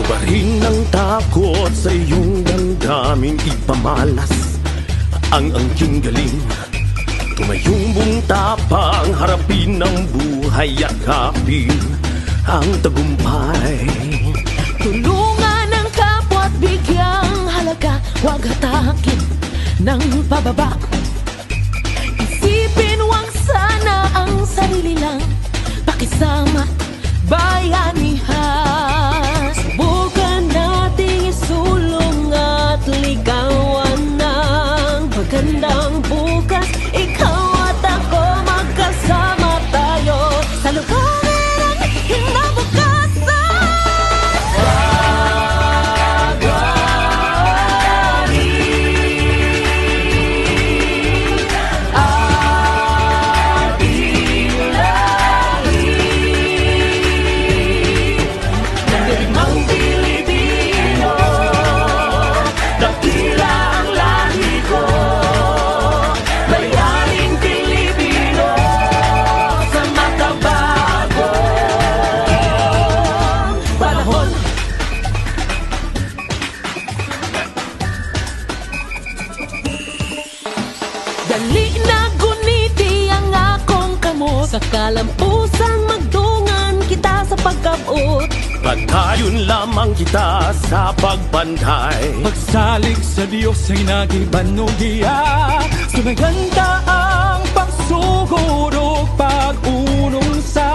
Tubarin ng takot sa iyong damdamin, ipamalas ang angking galing. Tumayong tapang, harapin ang buhay, yakapin ang tagumpay. Tulungan ang kapwa at bigyang halaga, huwag hatakin ng pababa. Isipin wang sana ang sarili lang, pakisama bayanihan. Subukan nating isulong at ligawan ng magandang bukas. Ikaw at ako magkasama tayo sa lupain ang kinabukasan. Dali na guniti ang akong kamot, sa kalampusang magdungan kita sa pagkabot. Pagkayon lamang kita sa pagbantay. Pagsalig sa Diyos ay nagibanugiya, sumaganda ang pagsugod o pag-unong sa